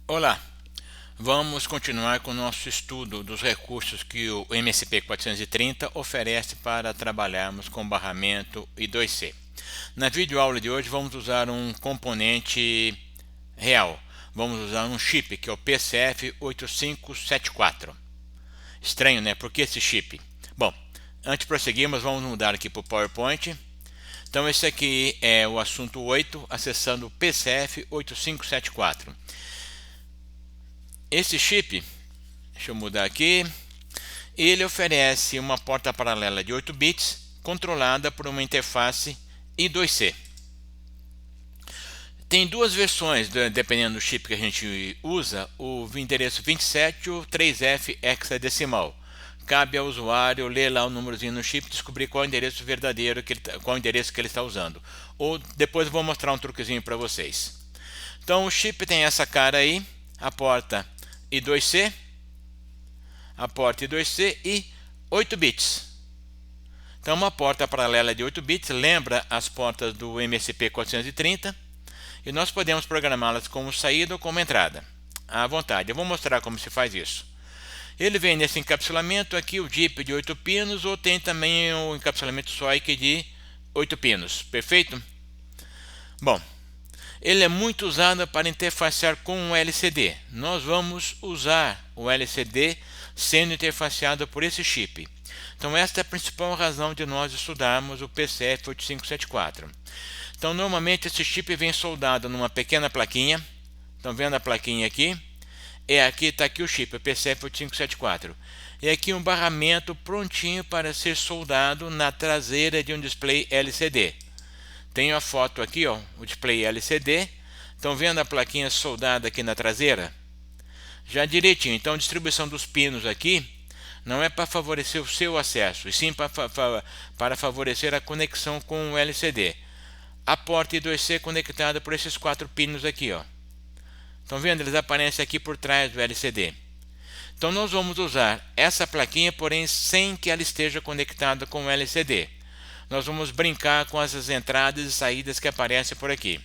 Olá, vamos continuar com o nosso estudo dos recursos que o MSP430 oferece para trabalharmos com barramento e 2C. Na videoaula de hoje vamos usar um componente real, vamos usar um chip que é o PCF8574. Estranho, né? Por que esse chip? Bom, antes de prosseguirmos, vamos mudar aqui para o PowerPoint. Então esse aqui é o assunto 8, acessando o PCF8574. Esse chip, deixa eu mudar aqui, ele oferece uma porta paralela de 8 bits controlada por uma interface I2C. Tem duas versões, dependendo do chip que a gente usa, o endereço 27 ou 3F hexadecimal. Cabe ao usuário ler lá o númerozinho no chip e descobrir qual é o endereço verdadeiro, qual é o endereço que ele está usando. Ou depois eu vou mostrar um truquezinho para vocês. Então o chip tem essa cara aí, a porta I2C, e 8 bits. Então uma porta paralela de 8 bits lembra as portas do MSP430 e nós podemos programá-las como saída ou como entrada, à vontade. Eu vou mostrar como se faz isso. Ele vem nesse encapsulamento aqui, o DIP de 8 pinos, ou tem também o encapsulamento SOIC de 8 pinos, perfeito? Bom, ele é muito usado para interfacear com o LCD. Nós vamos usar o LCD sendo interfaceado por esse chip. Então esta é a principal razão de nós estudarmos o PCF8574. Então normalmente esse chip vem soldado numa pequena plaquinha. Estão vendo a plaquinha aqui? Aqui está aqui o chip, o PCF8574. E aqui um barramento prontinho para ser soldado na traseira de um display LCD. Tenho a foto aqui, ó, o display LCD. Estão vendo a plaquinha soldada aqui na traseira? Já direitinho. Então a distribuição dos pinos aqui não é para favorecer o seu acesso, e sim para favorecer a conexão com o LCD. A porta I2C conectada por esses 4 pinos aqui, ó. Estão vendo? Eles aparecem aqui por trás do LCD. Então nós vamos usar essa plaquinha, porém sem que ela esteja conectada com o LCD. Nós vamos brincar com essas entradas e saídas que aparecem por aqui.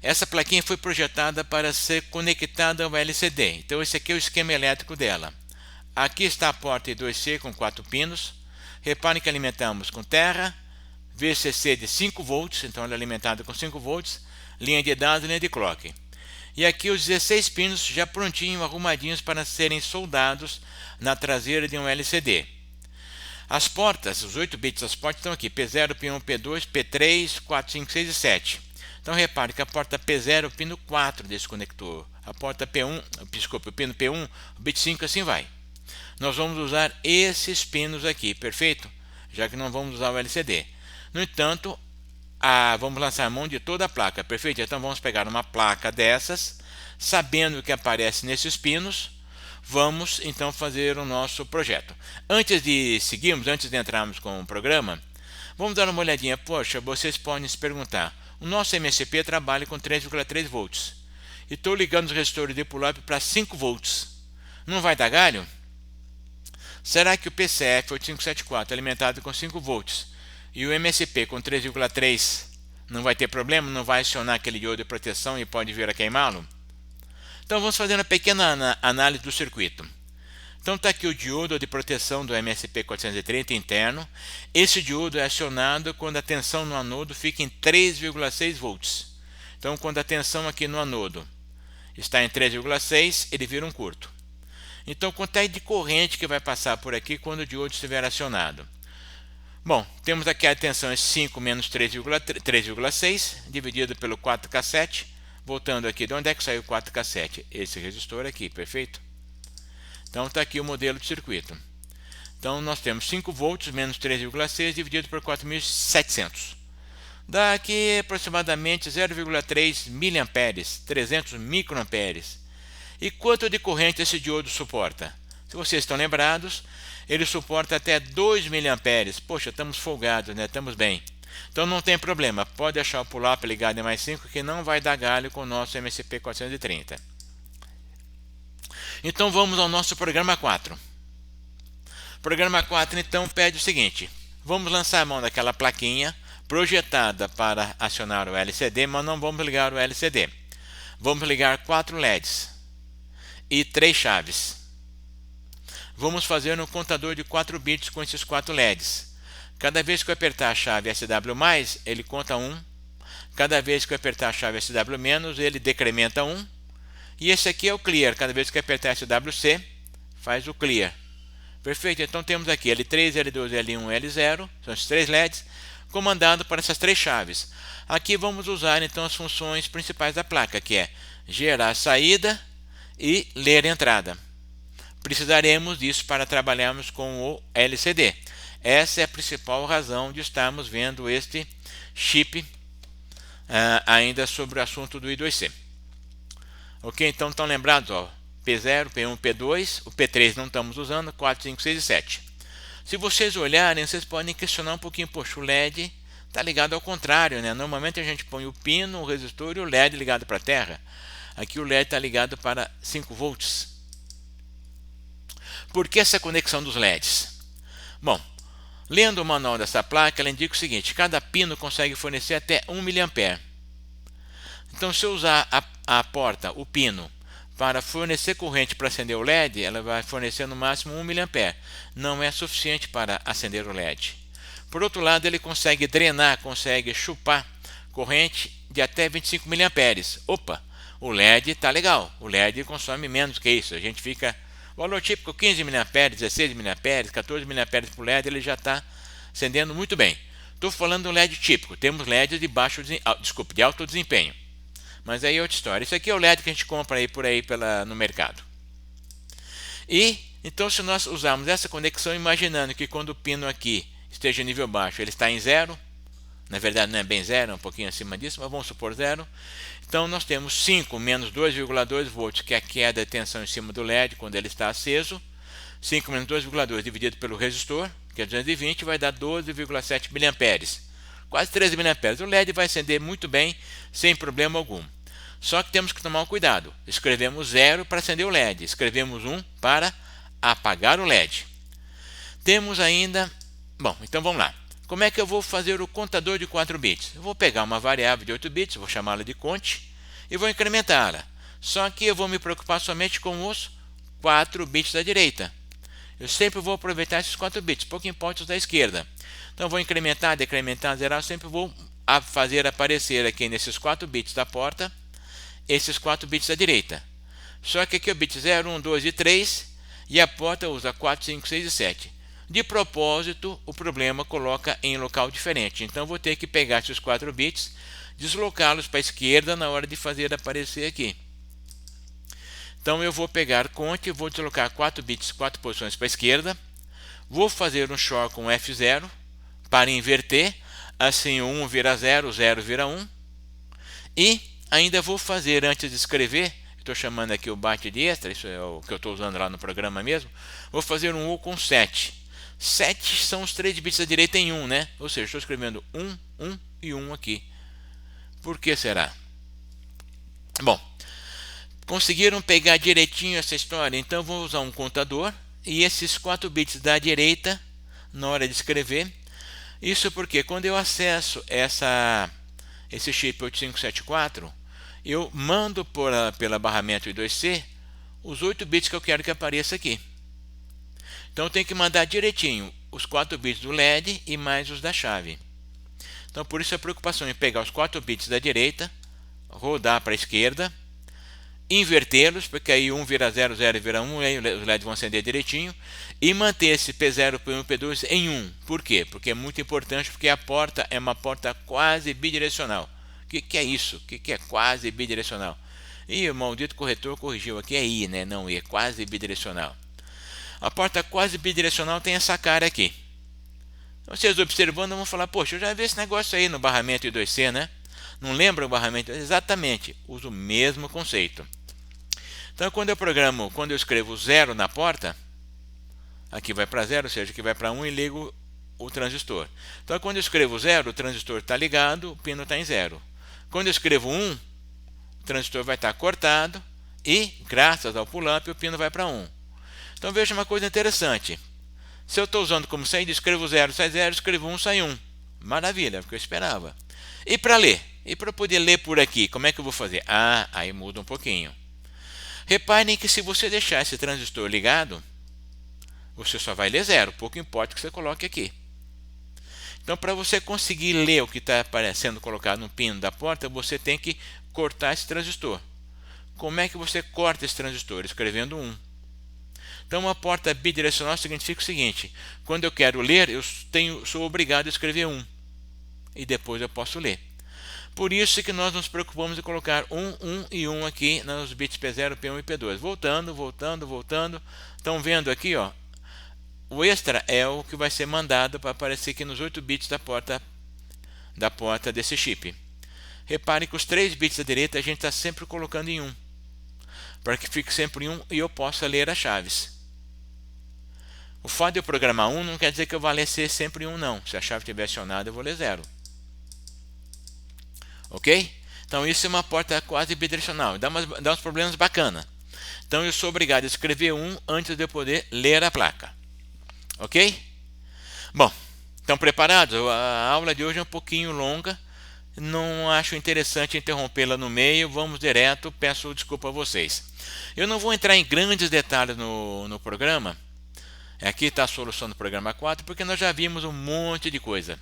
Essa plaquinha foi projetada para ser conectada ao LCD. Então esse aqui é o esquema elétrico dela. Aqui está a porta I2C com 4 pinos. Reparem que alimentamos com terra, VCC de 5 volts, então ela é alimentada com 5 volts, linha de dados e linha de clock. E aqui os 16 pinos já prontinhos, arrumadinhos para serem soldados na traseira de um LCD. As portas, os 8 bits das portas estão aqui, P0, P1, P2, P3, 4, 5, 6 e 7. Então repare que a porta P0 é o pino 4 desse conector, a porta P1, desculpa, o pino P1, o bit 5, assim vai. Nós vamos usar esses pinos aqui, perfeito? Já que não vamos usar o LCD. No entanto, vamos lançar a mão de toda a placa, perfeito? Então vamos pegar uma placa dessas, sabendo o que aparece nesses pinos, vamos então fazer o nosso projeto. Antes de seguirmos, antes de entrarmos com o programa, vamos dar uma olhadinha. Poxa, vocês podem se perguntar, o nosso MSP trabalha com 3,3 volts. E estou ligando os resistores de pull-up para 5 volts. Não vai dar galho? Será que o PCF8574 é alimentado com 5 volts e o MSP com 3,3 não vai ter problema? Não vai acionar aquele diodo de proteção e pode vir a queimá-lo? Então vamos fazer uma pequena análise do circuito. Então está aqui o diodo de proteção do MSP430 interno. Esse diodo é acionado quando a tensão no anodo fica em 3,6 volts. Então quando a tensão aqui no anodo está em 3,6, ele vira um curto. Então quanto é de corrente que vai passar por aqui quando o diodo estiver acionado? Bom, temos aqui a tensão é 5 menos 3,6 dividido pelo 4K7. Voltando aqui, de onde é que saiu o 4K7? Esse resistor aqui, perfeito? Então está aqui o modelo de circuito. Então nós temos 5 volts menos 3,6 dividido por 4.700. Dá aqui aproximadamente 0,3 miliamperes, 300 microamperes. E quanto de corrente esse diodo suporta? Se vocês estão lembrados, ele suporta até 2 miliamperes. Poxa, estamos folgados, né? Estamos bem. Então não tem problema, pode deixar o pull-up ligado em mais 5 que não vai dar galho com o nosso MSP430. Então vamos ao nosso programa 4. O programa 4 então pede o seguinte: vamos lançar a mão daquela plaquinha projetada para acionar o LCD, mas não vamos ligar o LCD. Vamos ligar 4 LEDs e 3 chaves. Vamos fazer um contador de 4 bits com esses 4 LEDs. Cada vez que eu apertar a chave SW+, ele conta 1. Cada vez que eu apertar a chave SW-, ele decrementa 1. E esse aqui é o clear. Cada vez que eu apertar SWC, faz o clear. Perfeito? Então temos aqui L3, L2, L1, L0. São esses 3 LEDs, comandado por essas 3 chaves. Aqui vamos usar então as funções principais da placa, que é gerar saída e ler entrada. Precisaremos disso para trabalharmos com o LCD. Essa é a principal razão de estarmos vendo este chip ainda sobre o assunto do I2C. Ok, então estão lembrados, ó, P0, P1, P2, o P3 não estamos usando, 4, 5, 6 e 7. Se vocês olharem, vocês podem questionar um pouquinho, poxa, o LED está ligado ao contrário, né? Normalmente a gente põe o pino, o resistor e o LED ligado para a terra. Aqui o LED está ligado para 5 volts. Por que essa conexão dos LEDs? Bom, lendo o manual dessa placa, ela indica o seguinte: cada pino consegue fornecer até 1 mA. Então, se eu usar a porta, o pino, para fornecer corrente para acender o LED, ela vai fornecer no máximo 1 mA. Não é suficiente para acender o LED. Por outro lado, ele consegue drenar, consegue chupar corrente de até 25 mA. Opa, o LED está legal. O LED consome menos que isso. A gente fica... valor típico 15 mA, 16 mA, 14 mA por LED, ele já está acendendo muito bem. Estou falando do LED típico. Temos LEDs de alto desempenho. Mas aí é outra história. Isso aqui é o LED que a gente compra aí por aí no mercado. E então, se nós usarmos essa conexão, imaginando que quando o pino aqui esteja em nível baixo, ele está em 0. Na verdade não é bem 0, é um pouquinho acima disso, mas vamos supor 0. Então nós temos 5 menos 2,2 volts, que é a queda de tensão em cima do LED quando ele está aceso. 5 menos 2,2 dividido pelo resistor, que é 220, vai dar 12,7 mA. Quase 13 mA. O LED vai acender muito bem, sem problema algum. Só que temos que tomar um cuidado. Escrevemos 0 para acender o LED. Escrevemos 1 para apagar o LED. Temos ainda... Bom, então vamos lá. Como é que eu vou fazer o contador de 4 bits? Eu vou pegar uma variável de 8 bits, vou chamá-la de cont, e vou incrementá-la. Só que eu vou me preocupar somente com os 4 bits da direita. Eu sempre vou aproveitar esses 4 bits, pouco importa os da esquerda. Então vou incrementar, decrementar, zerar, eu sempre vou fazer aparecer aqui nesses 4 bits da porta, esses 4 bits da direita. Só que aqui é o bit 0, 1, 2 e 3, e a porta usa 4, 5, 6 e 7. De propósito, o problema coloca em local diferente. Então vou ter que pegar esses 4 bits, deslocá-los para a esquerda na hora de fazer aparecer aqui. Então eu vou pegar cont, vou deslocar 4 bits, 4 posições para a esquerda, vou fazer um XOR com F0 para inverter, assim o 1 vira 0, o 0 vira 1, e ainda vou fazer, antes de escrever, estou chamando aqui o byte de extra, isso é o que eu estou usando lá no programa mesmo, vou fazer um U com 7. 7 são os 3 bits da direita em 1, né? Ou seja, estou escrevendo 1, 1 e 1 aqui. Por que será? Bom, conseguiram pegar direitinho essa história? Então vou usar um contador e esses 4 bits da direita na hora de escrever. Isso porque quando eu acesso esse chip 8574, eu mando pela barramento I2C os 8 bits que eu quero que apareça aqui. Então eu tenho que mandar direitinho os 4 bits do LED e mais os da chave. Então por isso a preocupação em pegar os 4 bits da direita, rodar para a esquerda, invertê-los, porque aí 1 vira 0, 0 vira 1, e aí os LEDs vão acender direitinho, e manter esse P0, P1 e P2 em 1. Por quê? Porque é muito importante, porque a porta é uma porta quase bidirecional. O que é isso? O que é quase bidirecional? E o maldito corretor corrigiu aqui, é I, né? Não I, é quase bidirecional. A porta quase bidirecional tem essa cara aqui. Então, vocês observando vão falar, poxa, eu já vi esse negócio aí no barramento I2C, né? Não lembra o barramento? Exatamente, uso o mesmo conceito. Então, quando eu escrevo 0 na porta, aqui vai para 0, ou seja, aqui vai para 1 e ligo o transistor. Então, quando eu escrevo 0, o transistor está ligado, o pino está em 0. Quando eu escrevo 1, o transistor vai estar cortado e, graças ao pull-up, o pino vai para 1. Então veja uma coisa interessante. Se eu estou usando como saída, escrevo 0, sai 0, escrevo 1, sai 1. Maravilha, é o que eu esperava. E para ler? E para poder ler por aqui, como é que eu vou fazer? Aí muda um pouquinho. Reparem que se você deixar esse transistor ligado, você só vai ler 0, pouco importa o que você coloque aqui. Então, para você conseguir ler o que está sendo colocado no pino da porta, você tem que cortar esse transistor. Como é que você corta esse transistor? Escrevendo 1. Então, uma porta bidirecional significa o seguinte: quando eu quero ler, eu sou obrigado a escrever 1. E depois eu posso ler. Por isso que nós nos preocupamos em colocar 1 e 1 aqui nos bits P0, P1 e P2. Voltando. Estão vendo aqui, ó, o extra é o que vai ser mandado para aparecer aqui nos 8 bits da porta desse chip. Reparem que os 3 bits da direita a gente está sempre colocando em 1, para que fique sempre em 1 e eu possa ler as chaves. O fato de eu programar 1 não quer dizer que eu vá ler sempre 1 não. Se a chave estiver acionada eu vou ler 0. Ok? Então isso é uma porta quase bidirecional. Dá uns problemas bacanas. Então eu sou obrigado a escrever 1 antes de eu poder ler a placa. Ok? Bom, estão preparados? A aula de hoje é um pouquinho longa. Não acho interessante interrompê-la no meio. Vamos direto. Peço desculpa a vocês. Eu não vou entrar em grandes detalhes no programa. Aqui está a solução do programa 4, porque nós já vimos um monte de coisa.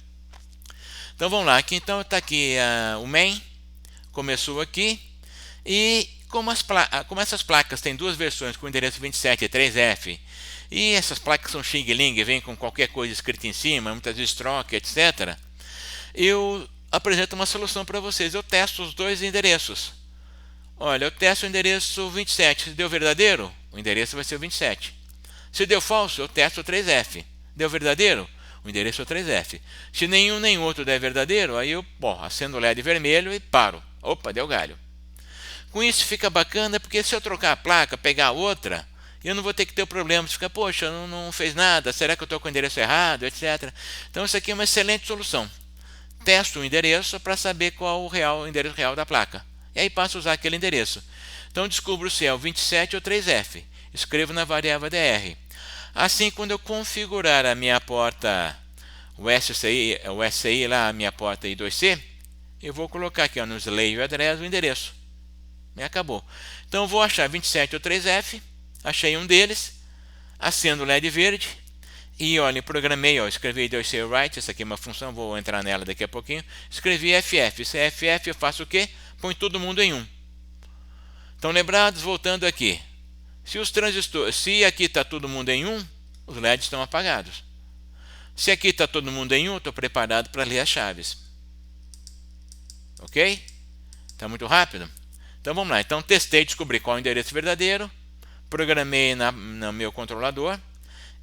Então vamos lá. Aqui então está aqui o main. Começou aqui. E como essas placas têm duas versões com o endereço 27 e 3F, e essas placas são Xing Ling, vem com qualquer coisa escrita em cima, muitas vezes troca, etc. Eu apresento uma solução para vocês. Eu testo os dois endereços. Olha, eu testo o endereço 27. Se deu verdadeiro, o endereço vai ser o 27. Se deu falso, eu testo o 3F. Deu verdadeiro, o endereço é o 3F. Se nenhum nem outro der verdadeiro, aí eu acendo o LED vermelho e paro. Opa, deu galho. Com isso fica bacana, porque se eu trocar a placa, pegar outra, eu não vou ter que ter o problema de ficar, poxa, não fez nada, será que eu estou com o endereço errado, etc. Então isso aqui é uma excelente solução. Testo o endereço para saber qual o endereço real da placa. E aí passo a usar aquele endereço. Então descubro se é o 27 ou 3F. Escrevo na variável DR. Assim, quando eu configurar a minha porta, o SCI lá, a minha porta I2C, eu vou colocar aqui no slave address o endereço. E acabou. Então eu vou achar 27 ou 3F, achei um deles, acendo o LED verde, e olha, programei, escrevi I2C write, essa aqui é uma função, vou entrar nela daqui a pouquinho, escrevi FF. Se é FF, eu faço o quê? Põe todo mundo em 1. Então, lembrados, voltando aqui. Se aqui está todo mundo em 1, os LEDs estão apagados. Se aqui está todo mundo em 1, eu estou preparado para ler as chaves. Ok? Está muito rápido? Então vamos lá. Então testei, descobri qual é o endereço verdadeiro, programei no meu controlador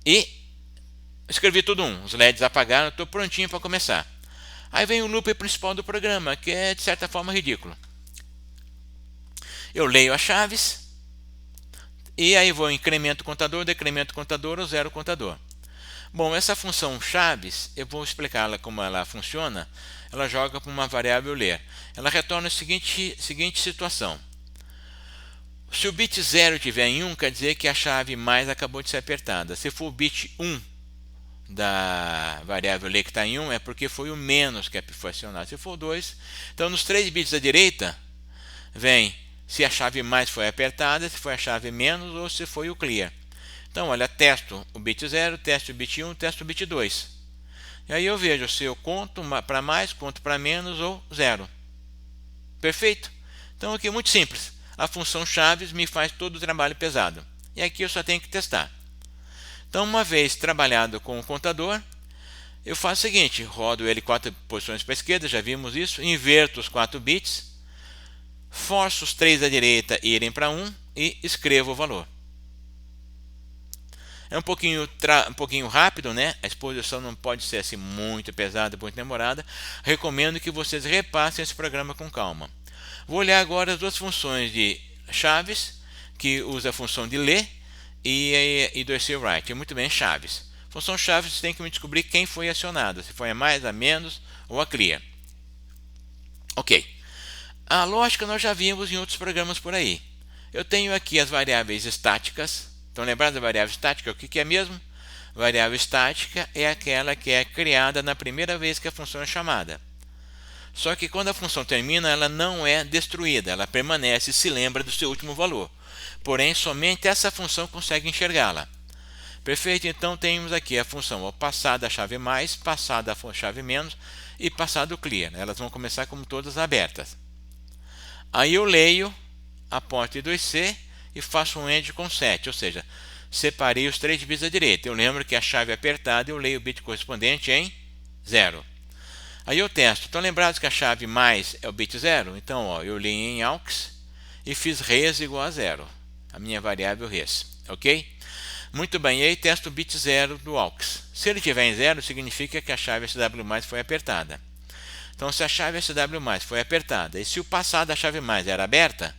e escrevi tudo 1. Os LEDs apagaram, estou prontinho para começar. Aí vem o loop principal do programa, que é de certa forma ridículo. Eu leio as chaves. E aí vou incremento contador, decremento contador ou zero contador. Bom, essa função chaves, eu vou explicar como ela funciona. Ela joga para uma variável ler. Ela retorna a seguinte situação. Se o bit 0 estiver em 1, quer dizer que a chave mais acabou de ser apertada. Se for o bit 1 da variável ler que está em 1, é porque foi o menos que foi acionado. Se for 2, então nos 3 bits da direita, vem se a chave mais foi apertada, se foi a chave menos ou se foi o clear. Então, olha, testo o bit 0, testo o bit 1, testo o bit 2. E aí eu vejo se eu conto para mais, conto para menos ou 0. Perfeito? Então, aqui é muito simples. A função chaves me faz todo o trabalho pesado. E aqui eu só tenho que testar. Então, uma vez trabalhado com o contador, eu faço o seguinte, rodo ele 4 posições para a esquerda, já vimos isso, inverto os 4 bits, forço os 3 da direita irem para 1 e escrevo o valor. É um pouquinho rápido, né? A exposição não pode ser assim muito pesada, muito demorada. Recomendo que vocês repassem esse programa com calma. Vou olhar agora as duas funções de chaves, que usa a função de ler, e I2C write. Muito bem, chaves. Função chaves, você tem que me descobrir quem foi acionada, se foi a mais, a menos ou a clear. Ok. A lógica nós já vimos em outros programas por aí. Eu tenho aqui as variáveis estáticas. Estão lembrados da variável estática? O que é mesmo? variável estática é aquela que é criada na primeira vez que a função é chamada. Só que quando a função termina, ela não é destruída, ela permanece e se lembra do seu último valor. Porém, somente essa função consegue enxergá-la. Perfeito? Então temos aqui a função passada a chave mais, passada a chave menos e passado clear. Elas vão começar como todas abertas. Aí eu leio a porta 2C e faço um AND com 7, ou seja, separei os 3 bits à direita. Eu lembro que a chave apertada eu leio o bit correspondente em 0. Aí eu testo. Estão lembrados que a chave mais é o bit 0? Então, ó, eu li em AUX e fiz res igual a 0. A minha variável res. Ok? Muito bem, e aí testo o bit 0 do AUX. Se ele estiver em 0, significa que a chave SW+ foi apertada. Então, se a chave SW+ foi apertada e se o passado da chave mais era aberta,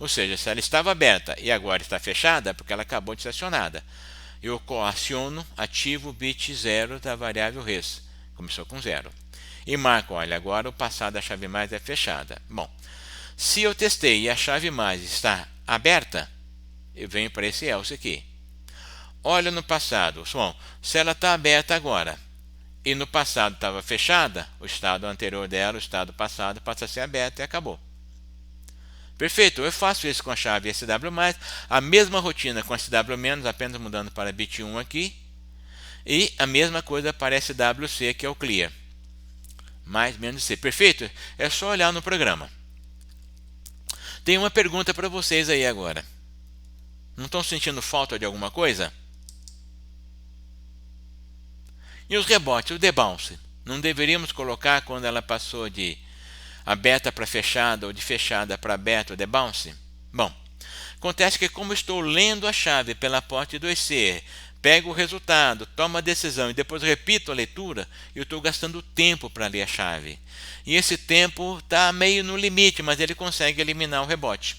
ou seja, se ela estava aberta e agora está fechada, porque ela acabou de ser acionada, eu aciono, ativo o bit 0 da variável res. Começou com 0. E marco, olha, agora o passado da chave mais é fechada. Bom, se eu testei e a chave mais está aberta, eu venho para esse else aqui. Olha no passado, bom, se ela está aberta agora e no passado estava fechada, o estado anterior dela, o estado passado, passa a ser aberto e acabou. Perfeito, eu faço isso com a chave SW+, a mesma rotina com a SW-, apenas mudando para bit 1 aqui, e a mesma coisa para SWC, que é o clear. Mais, menos C. Perfeito? É só olhar no programa. Tem uma pergunta para vocês aí agora. Não estão sentindo falta de alguma coisa? E os rebotes, o debounce? Não deveríamos colocar quando ela passou de aberta para fechada ou de fechada para aberta o debounce? Bom, acontece que como estou lendo a chave pela porta 2C, pego o resultado, tomo a decisão e depois repito a leitura, eu estou gastando tempo para ler a chave. E esse tempo está meio no limite, mas ele consegue eliminar o rebote.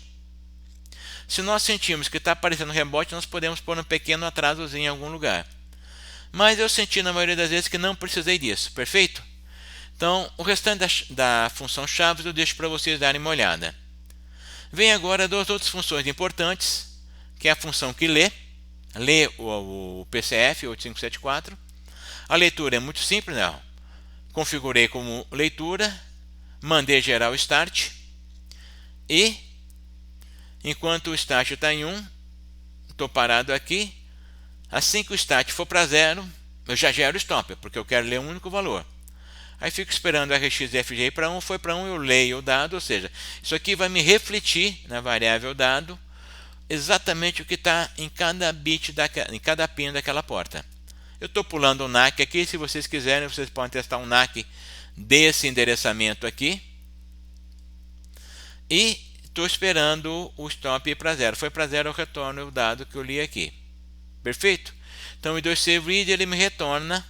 Se nós sentimos que está aparecendo rebote, nós podemos pôr um pequeno atrasozinho em algum lugar. Mas eu senti na maioria das vezes que não precisei disso, perfeito? Então, o restante da função chaves eu deixo para vocês darem uma olhada. Vem agora duas outras funções importantes, que é a função que lê o PCF 8574. A leitura é muito simples, né? Configurei como leitura, mandei gerar o start e enquanto o start está em 1, estou parado aqui. Assim que o start for para 0, eu já gero o stop, porque eu quero ler um único valor. Aí fico esperando o RxFG para 1, foi para 1, eu leio o dado, ou seja, isso aqui vai me refletir na variável dado exatamente o que está em cada bit, em cada pin daquela porta. Eu estou pulando o NAC aqui, se vocês quiserem, vocês podem testar um NAC desse endereçamento aqui. E estou esperando o stop ir para 0. Foi para 0, eu retorno o dado que eu li aqui. Perfeito? Então o I2C read ele me retorna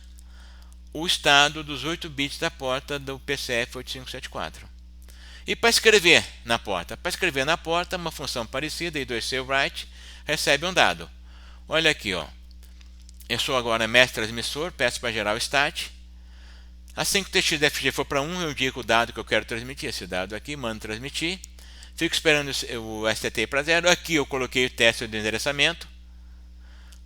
o estado dos 8 bits da porta do PCF 8574. E para escrever na porta? Para escrever na porta, uma função parecida, I2C write, recebe um dado. Olha aqui, ó. Eu sou agora mestre transmissor, peço para gerar o stat. Assim que o TXFG for para 1, eu indico o dado que eu quero transmitir, esse dado aqui, mando transmitir. Fico esperando o STT para 0. Aqui eu coloquei o teste de endereçamento.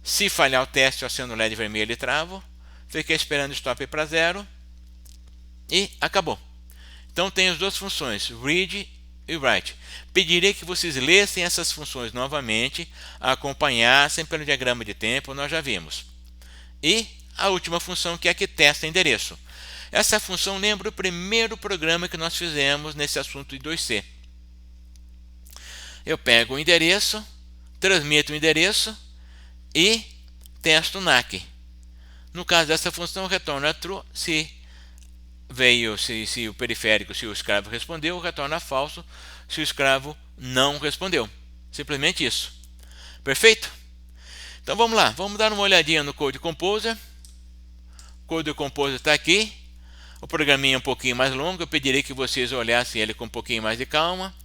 Se falhar o teste, eu acendo o LED vermelho e travo. Fiquei esperando o stop para 0 e acabou. Então tem as duas funções, read e write. Pedirei que vocês lessem essas funções novamente, acompanhassem pelo diagrama de tempo, nós já vimos. E a última função, que é a que testa endereço. Essa função lembra o primeiro programa que nós fizemos nesse assunto de 2C. Eu pego o endereço, transmito o endereço e testo o NAC. No caso dessa função, retorna true se o periférico, se o escravo respondeu, retorna falso se o escravo não respondeu. Simplesmente isso. Perfeito? Então vamos lá, vamos dar uma olhadinha no Code Composer. O Code Composer está aqui. O programinha é um pouquinho mais longo, eu pediria que vocês olhassem ele com um pouquinho mais de calma.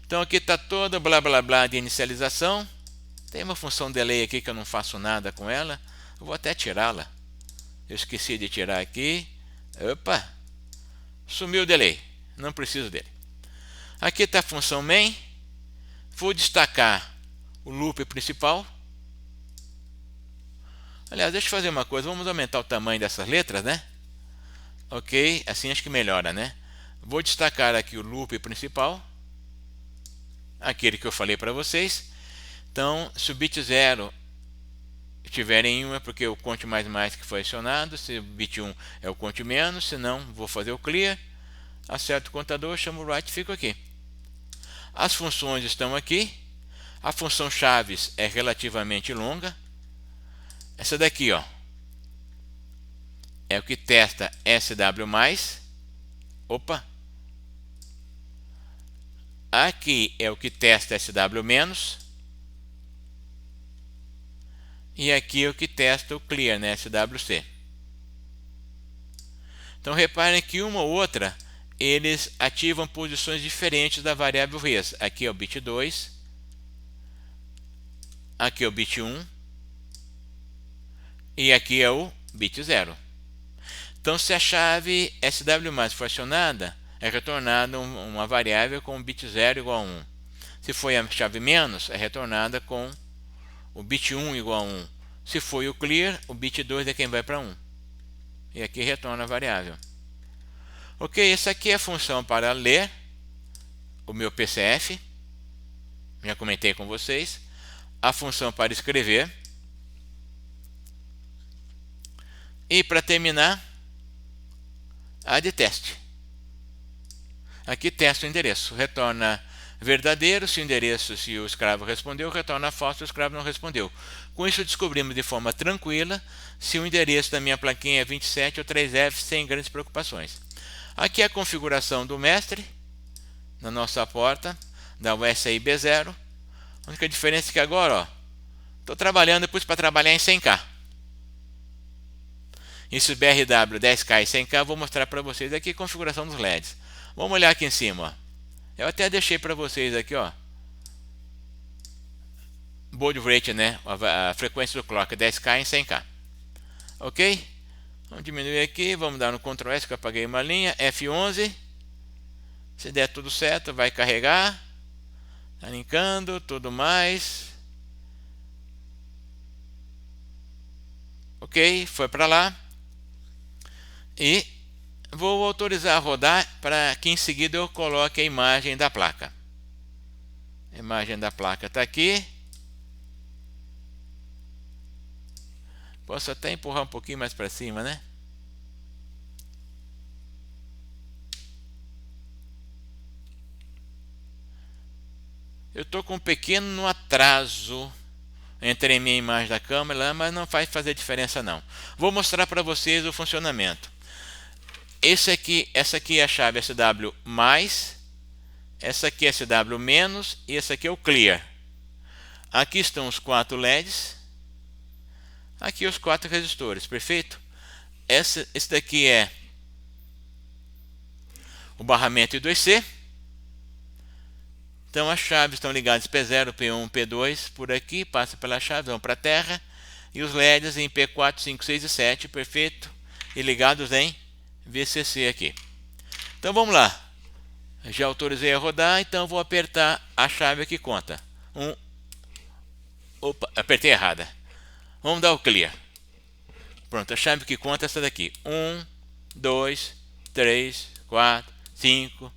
Então aqui está toda blá blá blá de inicialização. Tem uma função delay aqui que eu não faço nada com ela. Eu vou até tirá-la. Eu esqueci de tirar aqui. Opa! Sumiu o delay. Não preciso dele. Aqui está a função main. Vou destacar o loop principal. Aliás, deixa eu fazer uma coisa, vamos aumentar o tamanho dessas letras, né? Ok, assim acho que melhora, né? Vou destacar aqui o loop principal, aquele que eu falei para vocês. Então, se o bit 0 estiver em 1 é porque o conte mais que foi acionado, se o bit 1 é o conte menos, se não, vou fazer o clear, acerto o contador, chamo o write e fico aqui. As funções estão aqui, a função chaves é relativamente longa, essa daqui, ó, é o que testa SW+, opa, aqui é o que testa SW-, e aqui é o que testa o clear, né, SWC. Então reparem que uma ou outra eles ativam posições diferentes da variável res. Aqui é o bit 2, aqui é o bit 1 e aqui é o bit 0. Então, se a chave SW+ for acionada, é retornada uma variável com o bit 0 igual a 1. Se foi a chave menos, é retornada com o bit 1 igual a 1. Se foi o clear, o bit 2 é quem vai para 1. E aqui retorna a variável. Ok, essa aqui é a função para ler o meu PCF. Já comentei com vocês. A função para escrever. E para terminar, a de teste. Aqui testa o endereço. Retorna verdadeiro se o endereço, se o escravo respondeu, retorna falso se o escravo não respondeu. Com isso descobrimos de forma tranquila se o endereço da minha plaquinha é 27 ou 3F sem grandes preocupações. Aqui é a configuração do mestre na nossa porta da USI B0. A única diferença é que agora estou trabalhando depois para trabalhar em 100K. Isso BRW 10K e 100K, vou mostrar para vocês aqui a configuração dos LEDs. Vamos olhar aqui em cima. Ó. Eu até deixei para vocês aqui, ó, baud rate, né? A frequência do clock 10K em 100K. Ok? Vamos diminuir aqui, vamos dar no Ctrl S que eu apaguei uma linha, F11. Se der tudo certo, vai carregar. Tá linkando, tudo mais. Ok, foi para lá. E vou autorizar a rodar para que em seguida eu coloque a imagem da placa. A imagem da placa está aqui. Posso até empurrar um pouquinho mais para cima, né? Eu estou com um pequeno atraso entre a minha imagem da câmera, mas não vai fazer diferença não. Vou mostrar para vocês o funcionamento. Essa aqui é a chave SW+, essa aqui é SW- e essa aqui é o clear. Aqui estão os 4 LEDs. Aqui os 4 resistores, perfeito? Esse daqui é o barramento I2C. Então as chaves estão ligadas P0, P1, P2 por aqui, passa pela chave, vão para a terra. E os LEDs em P4, 5, 6 e 7, perfeito? E ligados em VCC aqui. Então vamos lá. Já autorizei a rodar, então vou apertar a chave que conta. Opa, apertei errada. Vamos dar o clear. Pronto, a chave que conta é essa daqui. 1, 2, 3, 4, 5.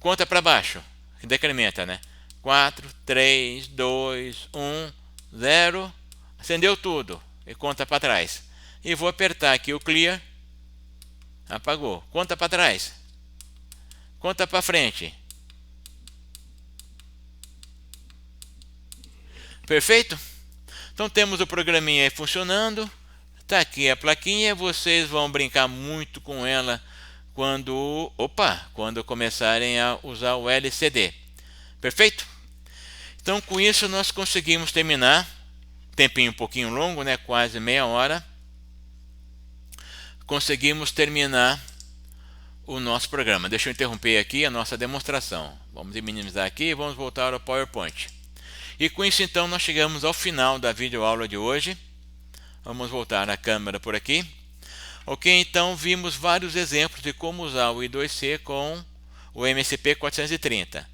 Conta para baixo, que decrementa, né? 4, 3, 2, 1, 0. Acendeu tudo e conta para trás. E vou apertar aqui o clear. Apagou. Conta para trás. Conta para frente. Perfeito? Então temos o programinha aí funcionando. Está aqui a plaquinha. Vocês vão brincar muito com ela quando começarem a usar o LCD. Perfeito? Então com isso nós conseguimos terminar. Tempinho um pouquinho longo, né? Quase meia hora. Conseguimos terminar o nosso programa. Deixa eu interromper aqui a nossa demonstração. Vamos minimizar aqui e vamos voltar ao PowerPoint. E com isso então nós chegamos ao final da videoaula de hoje. Vamos voltar a câmera por aqui. Ok, então vimos vários exemplos de como usar o I2C com o MSP 430.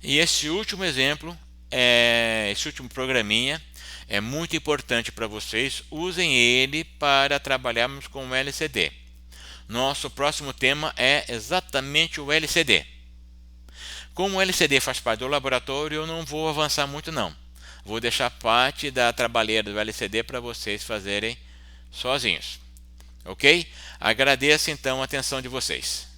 E esse último exemplo esse último programinha é muito importante para vocês. Usem ele para trabalharmos com o LCD. Nosso próximo tema é exatamente o LCD. Como o LCD faz parte do laboratório, eu não vou avançar muito não. Vou deixar parte da trabalheira do LCD para vocês fazerem sozinhos. Ok? Agradeço então a atenção de vocês.